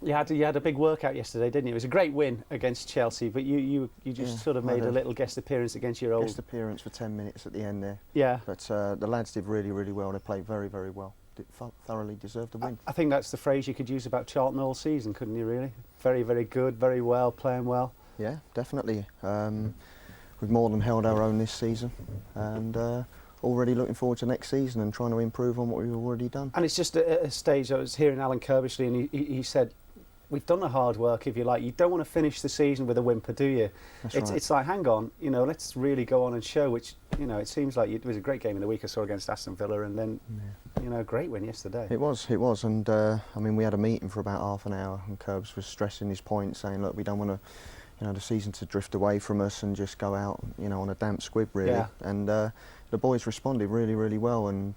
You had a big workout yesterday, didn't you? It was a great win against Chelsea, but you just sort of made a little guest appearance against your old... Guest appearance for 10 minutes at the end there. Yeah. But the lads did really, really well. They played very, very well. Thoroughly deserved the win. I think that's the phrase you could use about Charlton all season, couldn't you, really? Very, very good, very well, playing well. Yeah, definitely. We've more than held our own this season, and already looking forward to next season and trying to improve on what we've already done. And it's just a stage. I was hearing Alan Kirbishley, and he said, we've done the hard work, if you like. You don't want to finish the season with a whimper, do you? It's like, hang on, let's really go on and show, which, it seems like it was a great game in the week I saw against Aston Villa, and then, great win yesterday. It was, and we had a meeting for about half an hour, and Curbs was stressing his point, saying, look, we don't want to, the season to drift away from us and just go out, on a damp squib, really. Yeah. And the boys responded really, really well, and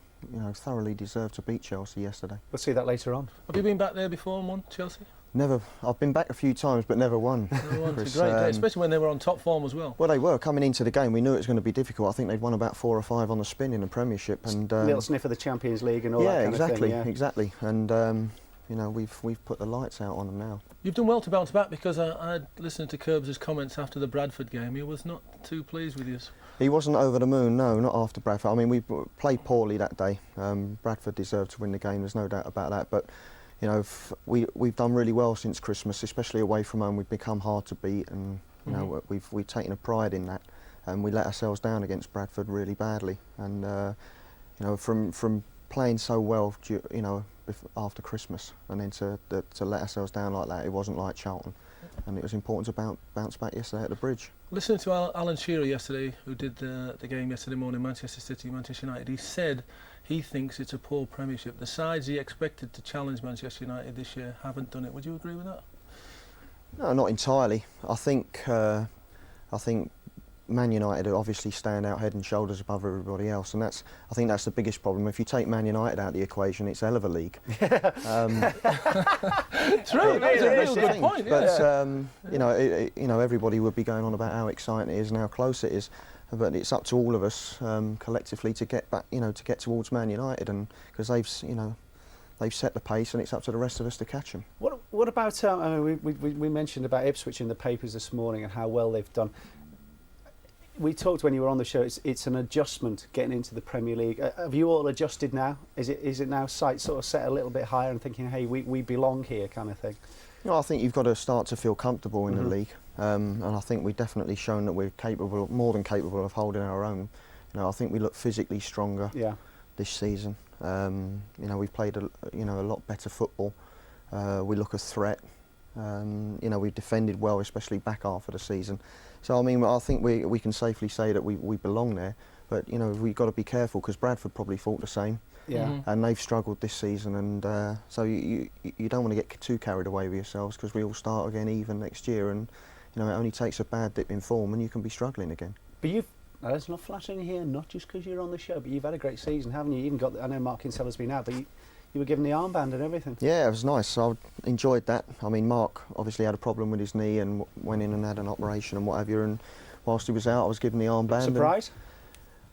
thoroughly deserved to beat Chelsea yesterday. We'll see that later on. Have you been back there before and won Chelsea? Never. I've been back a few times, but never won. Never won. It's a great day, especially when they were on top form as well. Well, they were. Coming into the game, we knew it was going to be difficult. I think they'd won about 4 or 5 on the spin in the Premiership. And little sniff of the Champions League and all that kind of thing. Yeah, exactly. And we've put the lights out on them now. You've done well to bounce back, because I listened to Curbs' comments after the Bradford game. He was not too pleased with you. He wasn't over the moon, no, not after Bradford. I mean, we played poorly that day. Bradford deserved to win the game, there's no doubt about that. But we've done really well since Christmas, especially away from home. We've become hard to beat, and we've taken a pride in that. And we let ourselves down against Bradford really badly. And from playing so well, after Christmas, and then to let ourselves down like that, it wasn't like Charlton. And it was important to bounce back yesterday at the Bridge. Listening to Alan Shearer yesterday, who did the game yesterday morning, Manchester City, Manchester United, he said he thinks it's a poor Premiership. The sides he expected to challenge Manchester United this year haven't done it. Would you agree with that? No, not entirely. I think Man United obviously stand out head and shoulders above everybody else, and I think that's the biggest problem. If you take Man United out of the equation, it's a hell of a league. True, that's a real good point. But everybody would be going on about how exciting it is and how close it is. But it's up to all of us collectively to get back, to get towards Man United, and because they've set the pace, and it's up to the rest of us to catch them. What about we mentioned about Ipswich in the papers this morning and how well they've done. We talked when you were on the show. It's an adjustment getting into the Premier League. Have you all adjusted now? Is it now sight sort of set a little bit higher and thinking, hey, we belong here, kind of thing? I think you've got to start to feel comfortable in the league, and I think we've definitely shown that we're more than capable of holding our own. I think we look physically stronger this season. We've played a lot better football. We look a threat. We've defended well, especially back half of the season. So I think we can safely say that we belong there. But we've got to be careful, because Bradford probably thought the same. Yeah. And they've struggled this season, and so you don't want to get too carried away with yourselves, because we all start again even next year, and it only takes a bad dip in form and you can be struggling again. But there's not flattering here, not just because you're on the show, but you've had a great season, haven't you? You even got, I know Mark Kinsella's been out, but you were given the armband and everything. Yeah, it was nice. I enjoyed that. Mark obviously had a problem with his knee and went in and had an operation and what have you, and whilst he was out, I was given the armband. Surprise?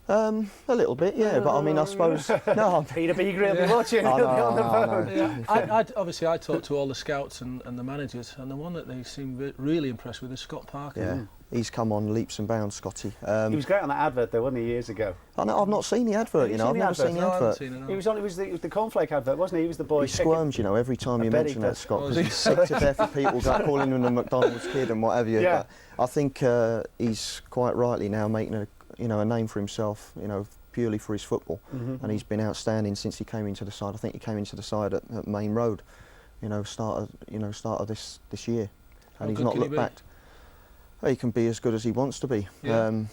A little bit, yeah, but I suppose... No, Peter Beagrey will be watching, he'll be on the phone. Yeah. Obviously, I talked to all the scouts and the managers, and the one that they seem really impressed with is Scott Parker. Yeah, he's come on leaps and bounds, Scotty. He was great on that advert, though, wasn't he, years ago? I've not seen the advert, I've never seen the advert. It was the cornflake advert, wasn't he? He was the boy. He squirms, every time you mention that, Scott, because he's sick to death of people calling him the McDonald's kid and what have you. Yeah. But I think he's quite rightly now making a name for himself, purely for his football, and he's been outstanding since he came into the side. I think he came into the side at Main Road, start of this year, and he's not looked back. He can be as good as he wants to be. Yeah.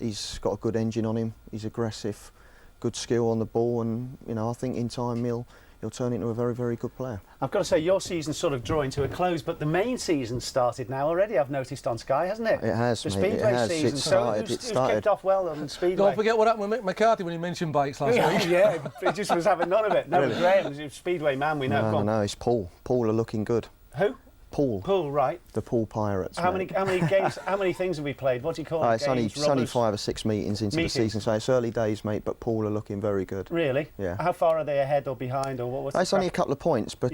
He's got a good engine on him. He's aggressive, good skill on the ball, and I think in time he'll turn into a very, very good player. I've got to say, your season's sort of drawing to a close, but the main season's started now already, I've noticed on Sky, hasn't it? It has, the mate. Speedway season. Who's kicked off well on Speedway? Don't forget what happened with Mick McCarthy when he mentioned bikes last week. Yeah, he just was having none of it. No, really? Graham, he's a Speedway man, we know. No, it's Paul. Paul are looking good. Who? Paul, right. The Paul Pirates. How many games? How many things have we played? What do you call it? It's only 5 or 6 meetings into the season, so it's early days, mate. But Paul are looking very good. Really? Yeah. How far are they ahead or behind, or what was? It's only a couple of points, but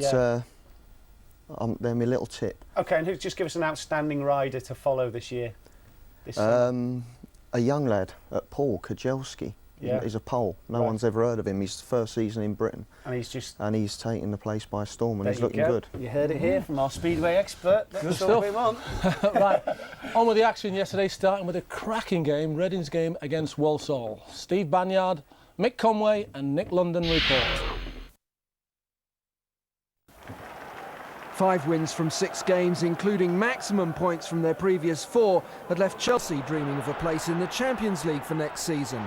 they're my little tip. Okay, and just give us an outstanding rider to follow this year. This summer. A young lad at Paul Kajelski. Yeah. He's a Pole. No one's ever heard of him. He's first season in Britain. And he's taking the place by storm, and there he's looking good. You heard it here from our Speedway expert. That's all we want. Right, on with the action yesterday, starting with a cracking game, Reading's game against Walsall. Steve Banyard, Mick Conway and Nick London report. 5 wins from 6 games, including maximum points from their previous 4, had left Chelsea dreaming of a place in the Champions League for next season.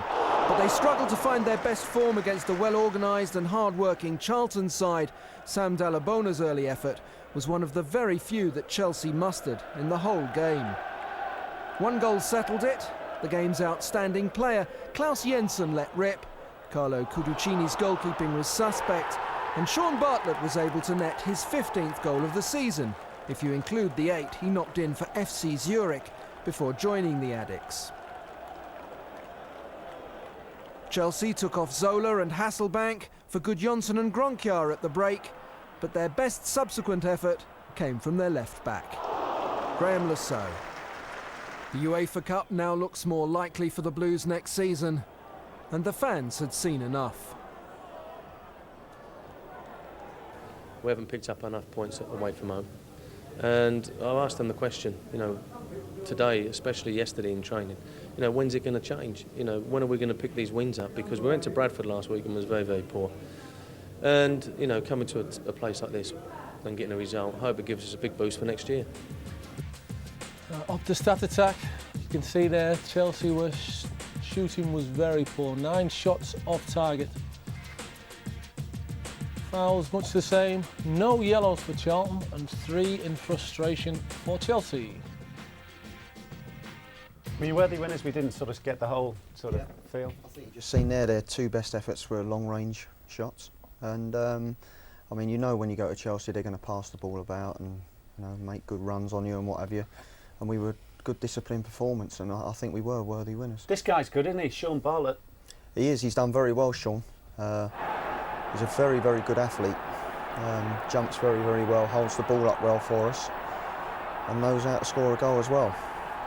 But they struggled to find their best form against the well-organised and hard-working Charlton side. Sam Dalabona's early effort was one of the very few that Chelsea mustered in the whole game. 1 goal settled it. The game's outstanding player, Klaus Jensen, let rip. Carlo Cuducini's goalkeeping was suspect. And Sean Bartlett was able to net his 15th goal of the season, if you include the 8 he knocked in for FC Zurich before joining the Addicts. Chelsea took off Zola and Hasselbank for Gudjonsson and Gronkjar at the break, but their best subsequent effort came from their left back, Graham Stuart. The UEFA Cup now looks more likely for the Blues next season, and the fans had seen enough. We haven't picked up enough points away from home. And I've asked them the question, today, especially yesterday in training, when's it going to change? When are we going to pick these wins up? Because we went to Bradford last week and was very, very poor. And, coming to a place like this and getting a result, I hope it gives us a big boost for next year. Up the stat attack, you can see there, Chelsea shooting was very poor, 9 shots off target. Fouls much the same, no yellows for Charlton and 3 in frustration for Chelsea. Were you worthy winners? We didn't sort of get the whole sort of feel. I think you've just seen there, their 2 best efforts were long-range shots, and when you go to Chelsea, they're going to pass the ball about and make good runs on you and what have you. And we were good disciplined performance, and I think we were worthy winners. This guy's good, isn't he? Sean Bartlett. He is. He's done very well, Sean. He's a very, very good athlete. Jumps very, very well, holds the ball up well for us, and knows how to score a goal as well.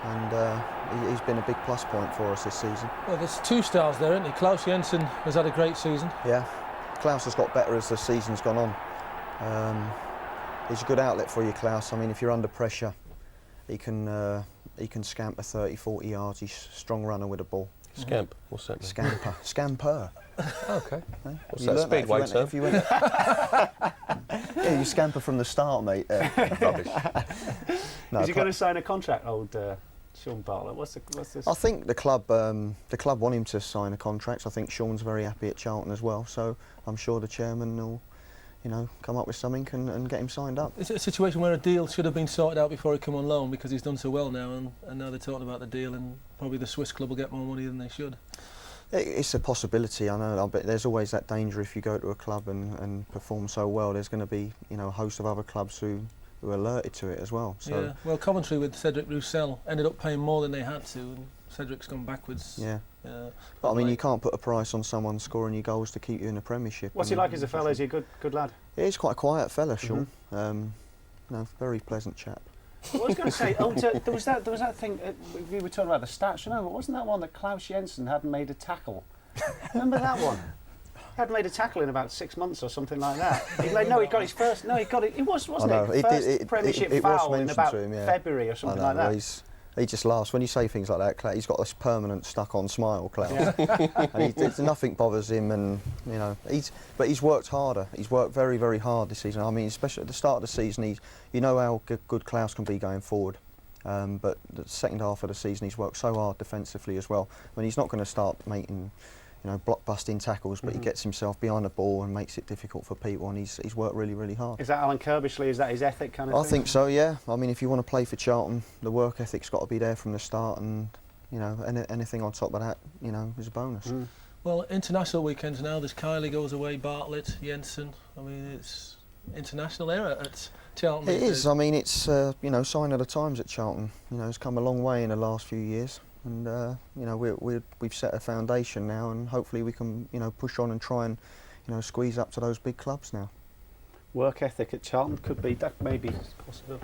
And he's been a big plus point for us this season. Well, there's 2 stars there, isn't he? Klaus Jensen has had a great season. Yeah, Klaus has got better as the season's gone on. He's a good outlet for you, Klaus. I mean, if you're under pressure, he can scamper 30, 40 yards. He's a strong runner with the ball. Scamp, what's that? Scamper. Okay. Hey? What's You that, learnt speedway term? if you went yeah, you scamper from the start, mate. Rubbish. No, is he going to sign a contract, old Sean Bartlett? What's this? I think the club want him to sign a contract. I think Sean's very happy at Charlton as well, so I'm sure the chairman will, come up with something and get him signed up. Is it a situation where a deal should have been sorted out before he come on loan because he's done so well now, and now they're talking about the deal, and probably the Swiss club will get more money than they should? It's a possibility, I know, but there's always that danger if you go to a club and perform so well. There's going to be, a host of other clubs who are alerted to it as well. So yeah, well, Coventry with Cedric Roussel ended up paying more than they had to, and Cedric's gone backwards. Yeah. But I mean, you can't put a price on someone scoring your goals to keep you in the Premiership. What's he like as a fellow? Is he a good lad? Yeah, he's quite a quiet fella, Sean. Very pleasant chap. Well, I was going to say, there was that thing, we were talking about the stats, but wasn't that one that Klaus Jensen hadn't made a tackle? Remember that one? He hadn't made a tackle in about 6 months or something like that. He got his first, it wasn't it? First Premiership foul in about February or something like that. He just laughs. When you say things like that, Klaus, he's got this permanent stuck-on smile, Klaus. Yeah. And nothing bothers him, and but he's worked harder. He's worked very, very hard this season. I mean, especially at the start of the season, how how good Klaus can be going forward. But the second half of the season, he's worked so hard defensively as well. I mean, he's not going to start making block-busting tackles, but he gets himself behind the ball and makes it difficult for people, and he's worked really, really hard. Is that Alan Kirbishley? Is that his ethic kind of thing? I think so, yeah. I mean, if you want to play for Charlton, the work ethic's got to be there from the start, and anything on top of that, is a bonus. Well, international weekends now. There's Kylie goes away, Bartlett, Jensen. I mean, it's international era at Charlton. It is. I mean, it's sign of the times at Charlton. It's come a long way in the last few years. And we've set a foundation now, and hopefully we can push on and try and squeeze up to those big clubs now. work ethic at Charlton. Could be, that may be possible.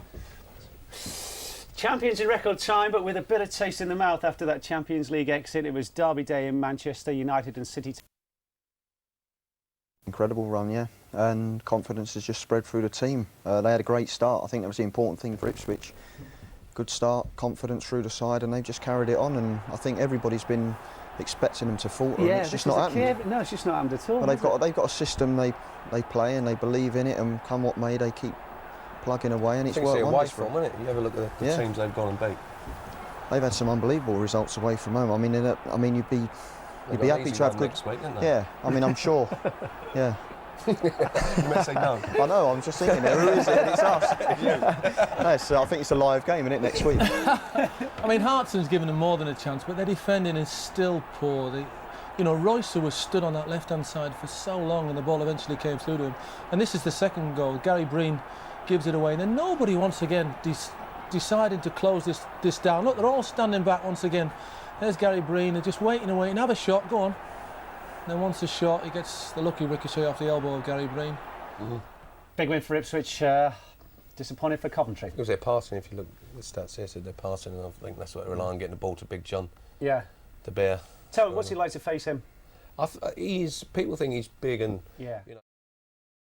Champions in record time, but with a bitter taste in the mouth after that Champions League exit. It was Derby Day in Manchester. United and City. Incredible run, yeah, and confidence has just spread through the team. They had a great start. I think that was the important thing for Ipswich. Good start, confidence through the side, and they've just carried it on. And I think everybody's been expecting them to falter. Yeah, and it's just not happened. No, it's just not happened at all. But they've got a system they play and they believe in it, and come what may, they keep plugging away, and it's worked wonders for them. Isn't it? You have a look at the teams they've gone and beat. They've had some unbelievable results away from home. I mean, you'd be happy to have good. Next week, yeah, I mean, I'm sure. Yeah. You might say no. I know. I'm just thinking, who is it? It's us. No, so I think it's a live game, isn't it, next week? I mean, Hartson's given them more than a chance, but their defending is still poor. Roycer was stood on that left-hand side for so long, and the ball eventually came through to him. And this is the second goal. Gary Breen gives it away, and then nobody once again decided to close this down. Look, they're all standing back once again. There's Gary Breen. They're just waiting and have a shot. Go on. And then once the shot, he gets the lucky ricochet off the elbow of Gary Breen. Mm-hmm. Big win for Ipswich. Disappointed for Coventry. Because they're passing, if you look at the stats here, so they're passing, and I think that's what they rely on, getting the ball to Big John. Yeah. To Bear. Tell me, what's it like to face him? People think he's big and... Yeah.